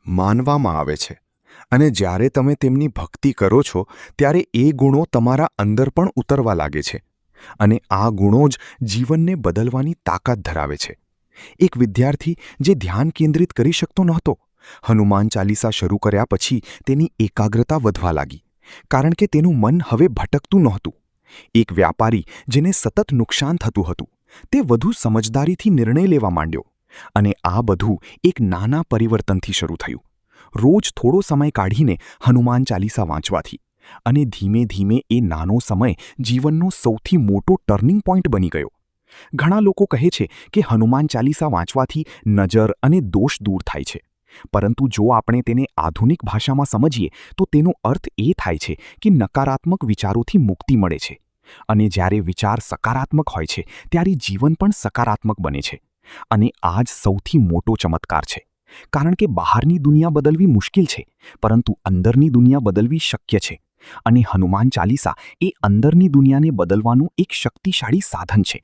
માનવામાં આવે છે અને જ્યારે તમે તેમની ભક્તિ કરો છો ત્યારે એ ગુણો તમારા અંદર પણ ઉતરવા લાગે છે અને આ ગુણો જ જીવનને બદલવાની તાકાત ધરાવે છે. એક વિદ્યાર્થી જે ધ્યાન કેન્દ્રિત કરી શકતો નહોતો, હનુમાન ચાલીસા શરૂ કર્યા પછી તેની એકાગ્રતા વધવા લાગી, કારણ કે તેનું મન હવે ભટકતું નહોતું. એક વ્યાપારી જેને સતત નુકસાન થતું હતું, તે વધુ સમજદારીથી નિર્ણય લેવા માંડ્યો. અને આ બધું એક નાના પરિવર્તનથી શરૂ થયું. રોજ થોડો સમય કાઢીને હનુમાન ચાલીસા વાંચવાથી, અને ધીમે ધીમે એ નાનો સમય જીવનનો સૌથી મોટો ટર્નિંગ પોઈન્ટ બની ગયો. ઘણા લોકો કહે છે કે હનુમાન ચાલીસા વાંચવાથી નજર અને દોષ દૂર થાય છે, પરંતુ જો આપણે તેને આધુનિક ભાષામાં સમજીએ તો તેનો અર્થ એ થાય છે કે નકારાત્મક વિચારોથી મુક્તિ મળે છે. અને જ્યારે વિચાર સકારાત્મક હોય છે ત્યારે જીવન પણ સકારાત્મક બને છે. અને આ જ સૌથી મોટો ચમત્કાર છે, કારણ કે બહારની દુનિયા બદલવી મુશ્કેલ છે, પરંતુ અંદરની દુનિયા બદલવી શક્ય છે. અને હનુમાન ચાલીસા એ અંદરની દુનિયાને બદલવાનું એક શક્તિશાળી સાધન છે.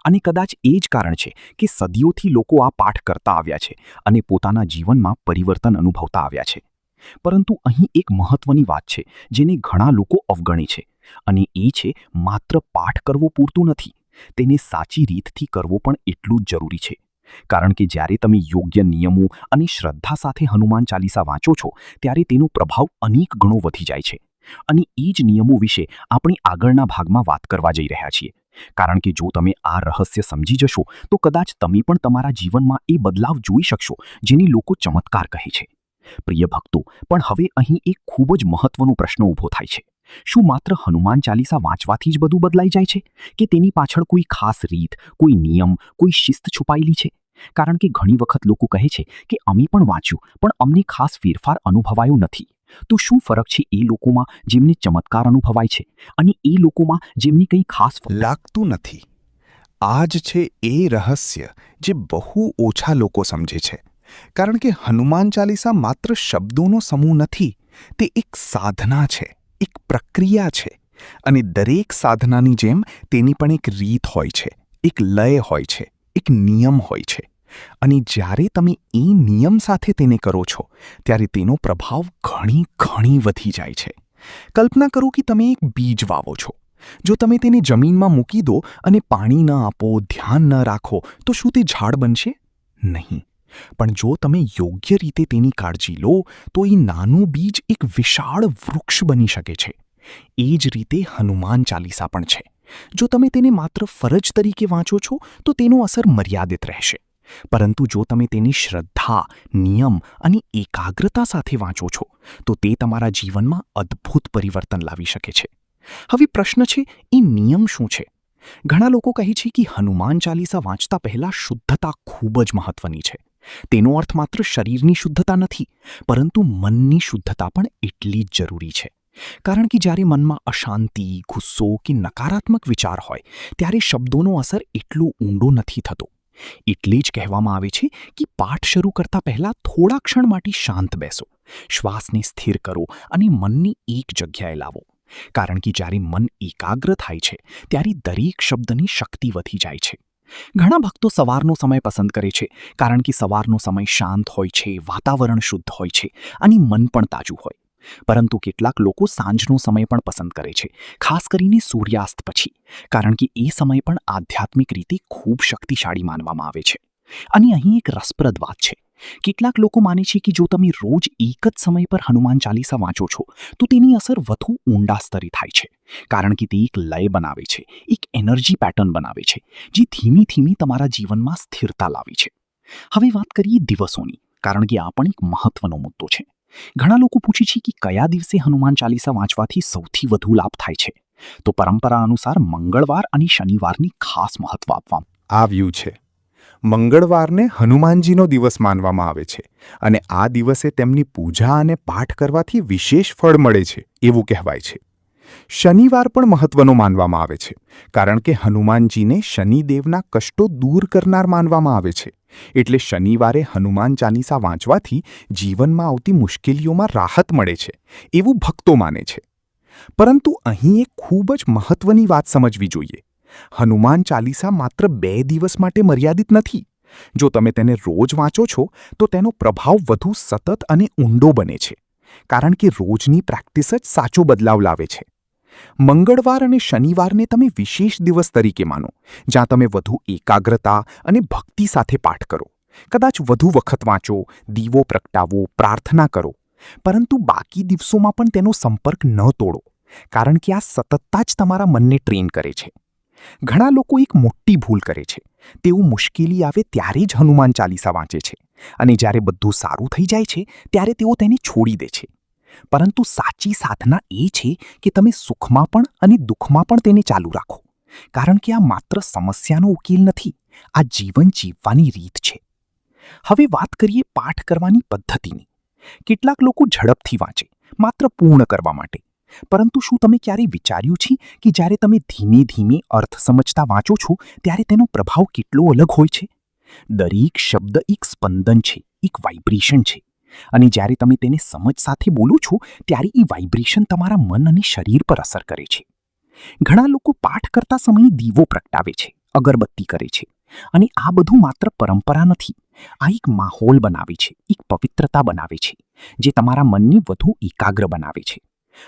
અને કદાચ એ જ કારણ છે કે સદીઓથી લોકો આ પાઠ કરતા આવ્યા છે અને પોતાના જીવનમાં પરિવર્તન અનુભવતા આવ્યા છે. પરંતુ અહીં એક મહત્વની વાત છે જેને ઘણા લોકો અવગણે છે, અને એ છે માત્ર પાઠ કરવો પૂરતું નથી, તેને સાચી રીતથી કરવો પણ એટલું જ જરૂરી છે. કારણ કે જ્યારે તમે યોગ્ય નિયમો અને શ્રદ્ધા સાથે હનુમાન ચાલીસા વાંચો છો ત્યારે તેનો પ્રભાવ અનેક ગણો વધી જાય છે. અને એ જ નિયમો વિશે આપણે આગળના ભાગમાં વાત કરવા જઈ રહ્યા છીએ. કારણ કે જો તમે આ રહસ્ય સમજી જશો તો કદાચ તમે પણ તમારા જીવનમાં એ બદલાવ જોઈ શકશો જેને લોકો ચમત્કાર કહે છે. પ્રિય ભક્તો, પણ હવે અહીં એક ખૂબ જ મહત્વનો પ્રશ્ન ઊભો થાય છે. શું માત્ર હનુમાન ચાલીસા વાંચવાથી જ બધું બદલાઈ જાય છે, કે તેની પાછળ કોઈ ખાસ રીત, કોઈ નિયમ, કોઈ શિસ્ત છુપાયેલી છે? કારણ કે ઘણી વખત લોકો કહે છે કે અમે પણ વાંચ્યું પણ અમને ખાસ ફેરફાર અનુભવાયો નથી. તો શું ફરક છે એ લોકોમાં જેમને ચમત્કાર અનુભવાય છે અને એ લોકોમાં જેમને કંઈ ખાસ લાગતું નથી? આ જ છે એ રહસ્ય જે બહુ ઓછા લોકો સમજે છે. કારણ કે હનુમાન ચાલીસા માત્ર શબ્દોનો સમૂહ નથી, તે એક સાધના છે, એક પ્રક્રિયા છે. અને દરેક સાધનાની જેમ તેની પણ એક રીત હોય છે, એક લય હોય છે, એક નિયમ હોય છે. અને જ્યારે તમે એ નિયમ સાથે તેને કરો છો ત્યારે તેનો પ્રભાવ ઘણી વધી જાય છે. કલ્પના કરો કે તમે એક બીજ વાવો છો. જો તમે તેને જમીનમાં મૂકી દો અને પાણી ન આપો, ધ્યાન ન રાખો, તો શું તે ઝાડ બનશે? નહીં. પણ જો તમે યોગ્ય રીતે તેની કાળજી લો તો એ નાનું બીજ એક વિશાળ વૃક્ષ બની શકે છે. એ જ રીતે હનુમાન ચાલીસા પણ છે. જો તમે તેને માત્ર ફરજ તરીકે વાંચો છો તો તેનો અસર મર્યાદિત રહેશે. પરંતુ જો તમે તેની શ્રદ્ધા, નિયમ અને એકાગ્રતા સાથે વાંચો છો તો તે તમારા જીવનમાં અદ્ભુત પરિવર્તન લાવી શકે છે. હવે પ્રશ્ન છે, એ નિયમ શું છે? ઘણા લોકો કહે છે કે હનુમાન ચાલીસા વાંચતા પહેલા શુદ્ધતા ખૂબ જ મહત્વની છે. તેનો અર્થ માત્ર શરીરની શુદ્ધતા નથી, પરંતુ મનની શુદ્ધતા પણ એટલી જ જરૂરી છે. કારણ કે જ્યારે મનમાં અશાંતિ, ગુસ્સો કે નકારાત્મક વિચાર હોય ત્યારે શબ્દોનો અસર એટલો ઊંડો નથી થતો. એટલે જ કહેવામાં આવે છે કે પાઠ શરૂ કરતા પહેલા થોડા ક્ષણ માટે શાંત બેસો, શ્વાસને સ્થિર કરો અને મનને એક જગ્યાએ લાવો. કારણ કે જ્યારે મન એકાગ્ર થાય છે ત્યારે દરેક શબ્દની શક્તિ વધી જાય છે. ઘણા ભક્તો સવારનો સમય પસંદ કરે છે, કારણ કે સવારનો સમય શાંત હોય છે, વાતાવરણ શુદ્ધ હોય છે અને મન પણ તાજું હોય. પરંતુ કેટલાક લોકો સાંજનો સમય પણ પસંદ કરે છે, ખાસ કરીને સૂર્યાસ્ત પછી, કારણ કે એ સમય પણ આધ્યાત્મિક રીતે ખૂબ શક્તિશાળી માનવામાં આવે છે. અને અહીં એક રસપ્રદ વાત છે. કેટલાક લોકો માને છે કે જો તમે રોજ એક જ સમય પર હનુમાન ચાલીસા વાંચો છો તો તેની અસર વધુ ઊંડા સ્તરે થાય છે, કારણ કે તે એક લય બનાવે છે, એક એનર્જી પેટર્ન બનાવે છે, જે ધીમે ધીમે તમારા જીવનમાં સ્થિરતા લાવે છે. હવે વાત કરીએ દિવસોની, કારણ કે આ પણ એક મહત્વનો મુદ્દો છે. ઘણા લોકો પૂછે છે કે કયા દિવસે હનુમાન ચાલીસા વાંચવાથી સૌથી વધુ લાભ થાય છે? તો પરંપરા અનુસાર મંગળવાર અને શનિવારની ખાસ મહત્વ આપવામાં આવ્યું છે. મંગળવારને હનુમાનજીનો દિવસ માનવામાં આવે છે અને આ દિવસે તેમની પૂજા અને પાઠ કરવાથી વિશેષ ફળ મળે છે એવું કહેવાય છે. શનિવાર પણ મહત્વનો માનવામાં આવે છે, કારણ કે હનુમાનજીને શનિદેવના કષ્ટો દૂર કરનાર માનવામાં આવે છે. એટલે શનિવારે હનુમાન ચાલીસા વાંચવાથી જીવનમાં આવતી મુશ્કેલીઓમાં રાહત મળે છે એવું ભક્તો માને છે. પરંતુ અહીં એક ખૂબ જ મહત્વની વાત સમજવી જોઈએ. હનુમાન ચાલીસા માત્ર 2 દિવસ માટે મર્યાદિત નથી. જો તમે તેને રોજ વાંચો છો તો તેનો પ્રભાવ વધુ સતત અને ઊંડો બને છે, કારણ કે રોજની પ્રેક્ટિસ જ સાચો બદલાવ લાવે છે. મંગળવાર અને શનિવારને તમે વિશેષ દિવસ તરીકે માનો, જ્યાં તમે વધુ એકાગ્રતા અને ભક્તિ સાથે પાઠ કરો. કદાચ વધુ વખત વાંચો, દીવો પ્રગટાવો, પ્રાર્થના કરો, પરંતુ બાકી દિવસોમાં પણ તેનો સંપર્ક ન તોડો, કારણ કે આ સતતતા જ તમારા મનને ટ્રેન કરે છે. ઘણા લોકો એક મોટી ભૂલ કરે છે. તેઓ મુશ્કેલી આવે ત્યારે જ હનુમાન ચાલીસા વાંચે છે, અને જ્યારે બધું સારું થઈ જાય છે ત્યારે તેઓ તેને છોડી દે છે. પરંતુ સાચી સાધના એ છે કે તમે સુખમાં પણ અને દુઃખમાં પણ તેને ચાલુ રાખો, કારણ કે આ માત્ર સમસ્યાનો ઉકેલ નથી, આ જીવન જીવવાની રીત છે. હવે વાત કરીએ પાઠ કરવાની પદ્ધતિની. કેટલાક લોકો ઝડપથી વાંચે, માત્ર પૂર્ણ કરવા માટે. પરંતુ શું તમે ક્યારેય વિચાર્યું છે કે જ્યારે તમે ધીમે ધીમે અર્થ સમજતા વાંચો છો ત્યારે તેનો પ્રભાવ કેટલો અલગ હોય છે? દરેક શબ્દ એક સ્પંદન છે, એક વાઇબ્રેશન છે. અને જ્યારે તમે તેને સમજ સાથે બોલો છો ત્યારે એ વાઇબ્રેશન તમારા મન અને શરીર પર અસર કરે છે. ઘણા લોકો પાઠ કરતા સમયે દીવો પ્રગટાવે છે, અગરબત્તી કરે છે. અને આ બધું માત્ર પરંપરા નથી, આ એક માહોલ બનાવે છે, એક પવિત્રતા બનાવે છે, જે તમારા મનને વધુ એકાગ્ર બનાવે છે.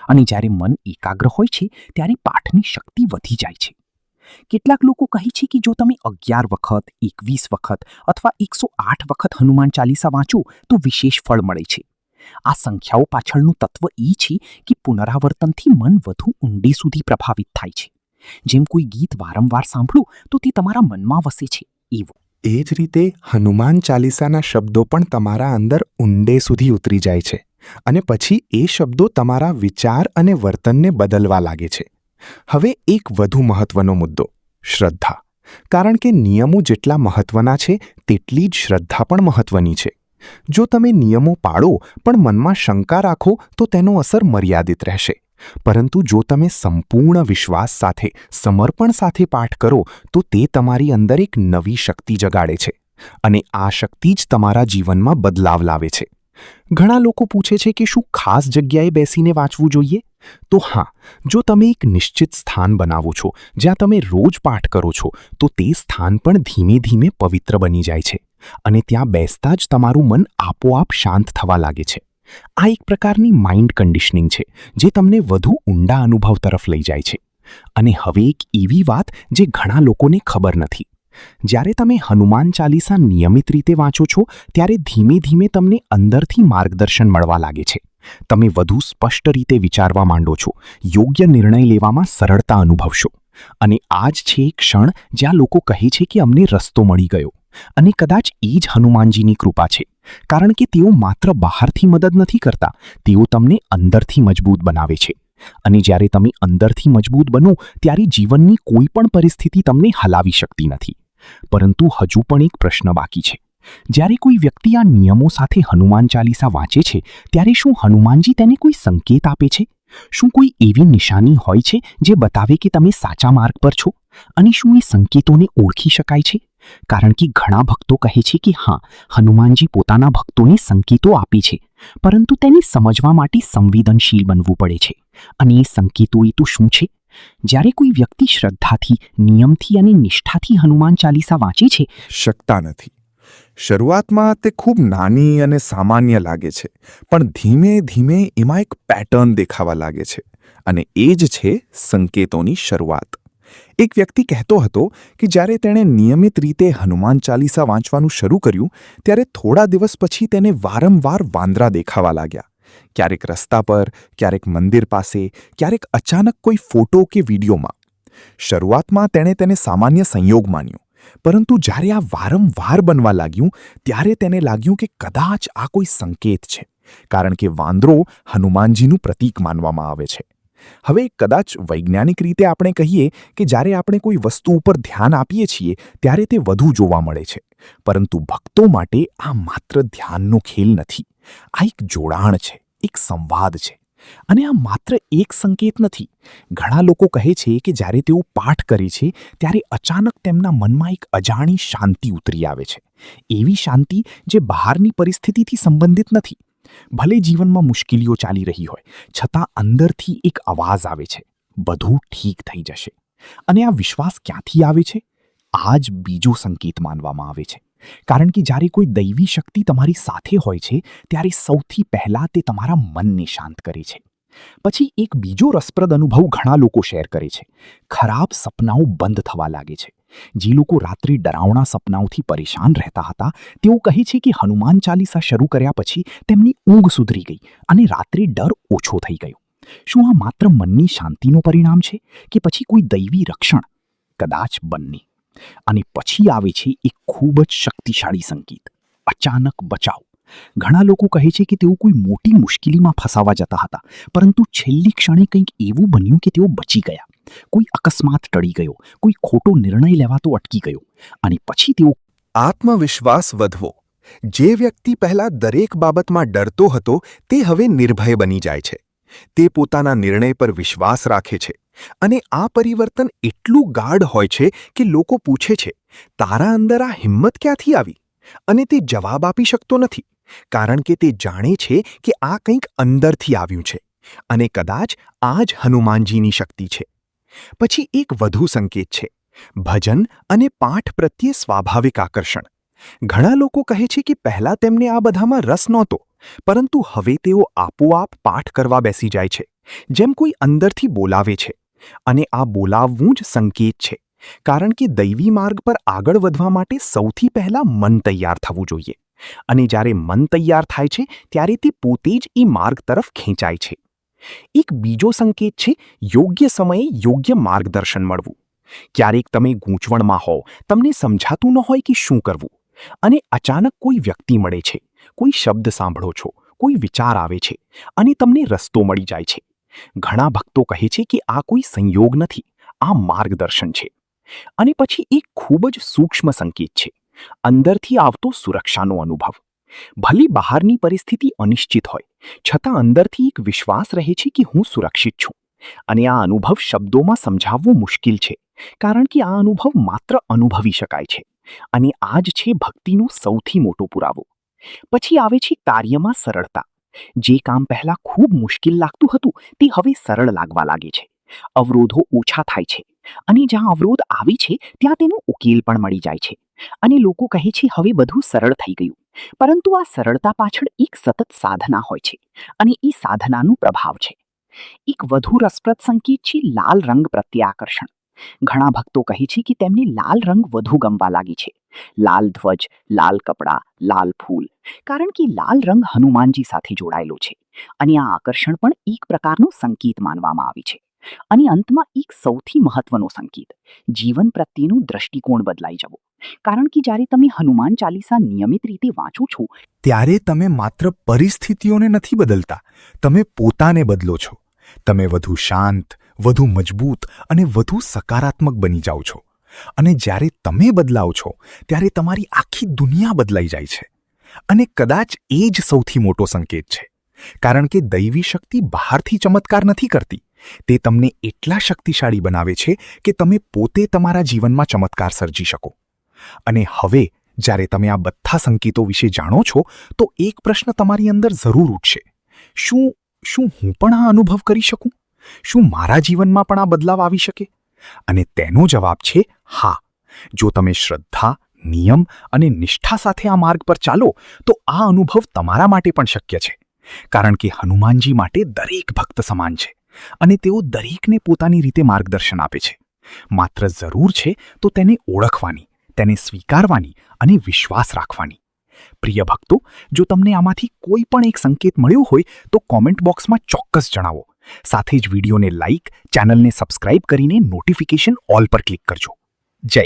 અને જ્યારે મન એકાગ્ર હોય છે ત્યારે પાઠની શક્તિ વધી જાય છે. કેટલાક લોકો કહે છે કે જો તમે 11 વખત, 21 વખત અથવા 108 વખત હનુમાન ચાલીસા વાંચો તો વિશેષ ફળ મળે છે. આ સંખ્યાઓ પાછળનું તત્વ એ છે કે પુનરાવર્તનથી મન વધુ ઊંડે સુધી પ્રભાવિત થાય છે. જેમ કોઈ ગીત વારંવાર સાંભળો તો તે તમારા મનમાં વસે છે એવું. એ જ રીતે હનુમાન ચાલીસાના શબ્દો પણ તમારા અંદર ઊંડે સુધી ઉતરી જાય છે, અને પછી એ શબ્દો તમારા વિચાર અને વર્તનને બદલવા લાગે છે. હવે એક વધુ મહત્વનો મુદ્દો, શ્રદ્ધા. કારણ કે નિયમો જેટલા મહત્વના છે તેટલી જ શ્રદ્ધા પણ મહત્વની છે. જો તમે નિયમો પાળો પણ મનમાં શંકા રાખો તો તેનો અસર મર્યાદિત રહેશે. પરંતુ જો તમે સંપૂર્ણ વિશ્વાસ સાથે, સમર્પણ સાથે પાઠ કરો તો તે તમારી અંદર એક નવી શક્તિ જગાડે છે, અને આ શક્તિ જ તમારા જીવનમાં બદલાવ લાવે છે. ઘણા લોકો પૂછે છે કે શું ખાસ જગ્યાએ બેસીને વાંચવું જોઈએ? તો હા, જો તમે એક નિશ્ચિત સ્થાન બનાવો છો જ્યાં તમે રોજ પાઠ કરો છો તો તે સ્થાન પણ ધીમે ધીમે પવિત્ર બની જાય છે, અને ત્યાં બેસતા જ તમારું મન આપોઆપ શાંત થવા લાગે છે. આ એક પ્રકારની માઇન્ડ કન્ડિશનિંગ છે જે તમને વધુ ઊંડા અનુભવ તરફ લઈ જાય છે. અને હવે એક એવી વાત જે ઘણા લોકોને ખબર નથી. જ્યારે તમે હનુમાન ચાલીસા નિયમિત રીતે વાંચો છો ત્યારે ધીમે ધીમે તમને અંદરથી માર્ગદર્શન મળવા લાગે છે. તમે વધુ સ્પષ્ટ રીતે વિચારવા માંડો છો, યોગ્ય નિર્ણય લેવામાં સરળતા અનુભવશો. અને આ જ છે એક ક્ષણ જ્યાં લોકો કહે છે કે અમને રસ્તો મળી ગયો. અને કદાચ એ જ હનુમાનજીની કૃપા છે, કારણ કે તેઓ માત્ર બહારથી મદદ નથી કરતા, તેઓ તમને અંદરથી મજબૂત બનાવે છે. અને જ્યારે તમે અંદરથી મજબૂત બનો ત્યારે જીવનની કોઈ પણ પરિસ્થિતિ તમને હલાવી શકતી નથી. પરંતુ હજુ પણ એક પ્રશ્ન બાકી છે. જ્યારે કોઈ વ્યક્તિ આ નિયમો સાથે હનુમાન ચાલીસા વાંચે છે ત્યારે શું હનુમાનજી તેને કોઈ સંકેત આપે છે? શું કોઈ એવી નિશાની હોય છે જે બતાવે કે તમે સાચા માર્ગ પર છો? અને શું એ સંકેતોને ઓળખી શકાય છે? કારણ કે ઘણા ભક્તો કહે છે કે હા, હનુમાનજી પોતાના ભક્તોને સંકેતો આપે છે, પરંતુ તેને સમજવા માટે સંવેદનશીલ બનવું પડે છે. અને એ સંકેતો એ તો શું છે? જ્યારે કોઈ વ્યક્તિ શ્રદ્ધાથી, નિયમથી અને નિષ્ઠાથી હનુમાન ચાલીસા વાંચે છે, શકતા નથી. શરૂઆતમાં તે ખૂબ નાની અને સામાન્ય લાગે છે, પણ ધીમે ધીમે એમાં એક પેટર્ન દેખાવા લાગે છે, અને એ જ છે સંકેતોની શરૂઆત. એક વ્યક્તિ કહેતો હતો કે જ્યારે તેણે નિયમિત રીતે હનુમાન ચાલીસા વાંચવાનું શરૂ કર્યું ત્યારે થોડા દિવસ પછી તેને વારંવાર વાંદરા દેખાવા લાગ્યા. ક્યારેક રસ્તા પર, ક્યારેક મંદિર પાસે, ક્યારેક અચાનક કોઈ ફોટો કે વિડીયોમાં. શરૂઆતમાં તેણે તેને સામાન્ય સંયોગ માન્યો, પરંતુ જ્યારે આ વારંવાર બનવા લાગ્યું ત્યારે તેને લાગ્યું કે કદાચ આ કોઈ સંકેત છે, કારણ કે વાંદરો હનુમાનજીનું પ્રતીક માનવામાં આવે છે. હવે કદાચ વૈજ્ઞાનિક રીતે આપણે કહીએ કે જ્યારે આપણે કોઈ વસ્તુ ઉપર ધ્યાન આપીએ છીએ ત્યારે તે વધુ જોવા મળે છે, પરંતુ ભક્તો માટે આ માત્ર ધ્યાનનો ખેલ નથી. આ એક જોડાણ છે, એક સંવાદ છે. અને આ માત્ર એક સંકેત નથી. ઘણા લોકો કહે છે કે જ્યારે તેઓ પાઠ કરે છે ત્યારે અચાનક તેમના મનમાં એક અજાણી શાંતિ ઉતરી આવે છે. એવી શાંતિ જે બહારની પરિસ્થિતિથી સંબંધિત નથી. ભલે જીવનમાં મુશ્કેલીઓ ચાલી રહી હોય, છતાં અંદરથી એક અવાજ આવે છે, બધું ઠીક થઈ જશે. અને આ વિશ્વાસ ક્યાંથી આવે છે? આ જ બીજો સંકેત માનવામાં આવે છે. કારણ કે જ્યારે કોઈ દૈવી શક્તિ તમારી સાથે હોય છે ત્યારે સૌથી પહેલાં તે તમારા મનને શાંત કરે છે. પછી એક બીજો રસપ્રદ અનુભવ ઘણા લોકો શેર કરે છે. ખરાબ સપનાઓ બંધ થવા લાગે છે. જે લોકો રાત્રે ડરાવણા સપનાઓથી પરેશાન રહેતા હતા તેઓ કહે છે કે હનુમાન ચાલીસા શરૂ કર્યા પછી તેમની ઊંઘ સુધરી ગઈ અને રાત્રે ડર ઓછો થઈ ગયો. શું આ માત્ર મનની શાંતિનું પરિણામ છે કે પછી કોઈ દૈવી રક્ષણ? કદાચ બંને. અને પછી આવે છે એક ખૂબ જ શક્તિશાળી સંકેત: અચાનક બચાવ. ઘણા લોકો કહે છે કે તેઓ કોઈ મોટી મુશ્કેલીમાં ફસાવા જતા હતા, પરંતુ છેલ્લી ક્ષણે કંઈક એવું બન્યું કે તેઓ બચી ગયા. કોઈ અકસ્માત ટળી ગયો, કોઈ ખોટો નિર્ણય લેવાતો અટકી ગયો, અને પછી તેઓ આત્મવિશ્વાસ વધવો. જે વ્યક્તિ પહેલા દરેક બાબતમાં ડરતો હતો તે હવે નિર્ભય બની જાય છે. તે પોતાના નિર્ણય પર વિશ્વાસ રાખે છે. અને આ પરિવર્તન એટલું ગાઢ હોય છે કે લોકો પૂછે છે, તારા અંદર આ હિંમત ક્યાંથી આવી? અને તે જવાબ આપી શકતો નથી, કારણ કે તે જાણે છે કે આ કંઈક અંદરથી આવ્યું છે. અને કદાચ આ જ હનુમાનજીની શક્તિ છે. પછી એક વધુ સંકેત છે: ભજન અને પાઠ પ્રત્યે સ્વાભાવિક આકર્ષણ. ઘણા લોકો કહે છે કે પહેલાં તેમને આ બધામાં રસ નહોતો, પરંતુ હવે તેઓ આપોઆપ પાઠ કરવા બેસી જાય છે, જેમ કોઈ અંદરથી બોલાવે છે. અને આ બોલાવવું જ સંકેત છે, કારણ કે દૈવી માર્ગ પર આગળ વધવા માટે સૌથી પહેલાં મન તૈયાર થવું જોઈએ. અને જ્યારે મન તૈયાર થાય છે ત્યારે તે પોતે જ એ માર્ગ તરફ ખેંચાય છે. એક બીજો સંકેત છે યોગ્ય સમયે યોગ્ય માર્ગદર્શન મળવું. ક્યારેક તમે ગૂંચવણમાં હો, તમને સમજાતું ન હોય કે શું કરવું, અને અચાનક કોઈ વ્યક્તિ મળે છે, કોઈ શબ્દ સાંભળો છો, કોઈ વિચાર આવે છે, અને તમને રસ્તો મળી જાય છે. ઘણા ભક્તો કહે છે કે આ કોઈ સંયોગ નથી, આ માર્ગદર્શન છે. અને પછી એક ખૂબ જ સૂક્ષ્મ સંકેત છે: અંદરથી આવતો સુરક્ષાનો અનુભવ. ભલે બહારની પરિસ્થિતિ અનિશ્ચિત હોય, છતાં અંદરથી એક વિશ્વાસ રહે છે કે હું સુરક્ષિત છું. અને આ અનુભવ શબ્દોમાં સમજાવવો મુશ્કેલ છે, કારણ કે આ અનુભવ માત્ર અનુભવી શકાય છે. અને આ જ છે ભક્તિનો સૌથી મોટો પુરાવો. પછી આવે છે કાર્યમાં સરળતા. જે કામ પહેલા ખૂબ મુશ્કેલ લાગતું હતું તે હવે સરળ લાગવા લાગે છે. અવરોધો ઓછા થાય છે, અને જ્યાં અવરોધ આવે છે ત્યાં તેનો ઉકેલ પણ મળી જાય છે. અને લોકો કહે છે હવે બધું સરળ થઈ ગયું. પરંતુ આ સરળતા પાછળ એક સતત સાધના હોય છે, અને એ સાધનાનો પ્રભાવ છે. એક વધુ રસપ્રદ સંકેત છે લાલ રંગ પ્રત્યે આકર્ષણ. ઘણા ભક્તો કહે છે કે તેમને લાલ રંગ વધુ ગમવા લાગે છે. લાલ ધ્વજ, લાલ કપડાં, લાલ ફૂલ. કારણ કે લાલ રંગ હનુમાનજી સાથે જોડાયેલો છે. અને આ આકર્ષણ પણ એક પ્રકારનો સંકેત માનવામાં આવે છે. અને અંતમાં એક સૌથી મહત્વનો સંકેત: જીવન પ્રત્યેનો દ્રષ્ટિકોણ બદલાઈ જવો. કારણ કે જ્યારે તમે હનુમાન ચાલીસા નિયમિત રીતે વાંચો છો ત્યારે તમે માત્ર પરિસ્થિતિઓને નથી બદલતા, તમે પોતાને બદલો છો. તમે વધુ શાંત, વધુ મજબૂત અને વધુ સકારાત્મક બની જાઓ છો. અને જ્યારે તમે બદલાવ છો ત્યારે તમારી આખી દુનિયા બદલાઈ જાય છે. અને કદાચ એ જ સૌથી મોટો સંકેત છે, કારણ કે દૈવી શક્તિ બહારથી ચમત્કાર નથી કરતી. તે તમને એટલા શક્તિશાળી બનાવે છે કે તમે પોતે તમારા જીવનમાં ચમત્કાર સર્જી શકો. અને હવે જ્યારે તમે આ બધા સંકેતો વિશે જાણો છો તો એક પ્રશ્ન તમારી અંદર જરૂર ઉઠશે: શું હું પણ આ અનુભવ કરી શકું? શું મારા જીવનમાં પણ આ બદલાવ આવી શકે? અને તેનો જવાબ છે હા. જો તમે શ્રદ્ધા, નિયમ અને નિષ્ઠા સાથે આ માર્ગ પર ચાલો તો આ અનુભવ તમારા માટે પણ શક્ય છે. કારણ કે હનુમાનજી માટે દરેક ભક્ત સમાન છે, અને તેઓ દરેકને પોતાની રીતે માર્ગદર્શન આપે છે. માત્ર જરૂર છે તો તેને ઓળખવાની, તેને સ્વીકારવાની અને વિશ્વાસ રાખવાની. પ્રિય ભક્તો, જો તમને આમાંથી કોઈ પણ એક સંકેત મળ્યો હોય તો કોમેન્ટ બોક્સમાં ચોક્કસ જણાવો. સાથે જ વિડીયોને લાઇક, ચેનલને સબસ્ક્રાઇબ કરીને નોટિફિકેશન ઓલ પર ક્લિક કરજો. જય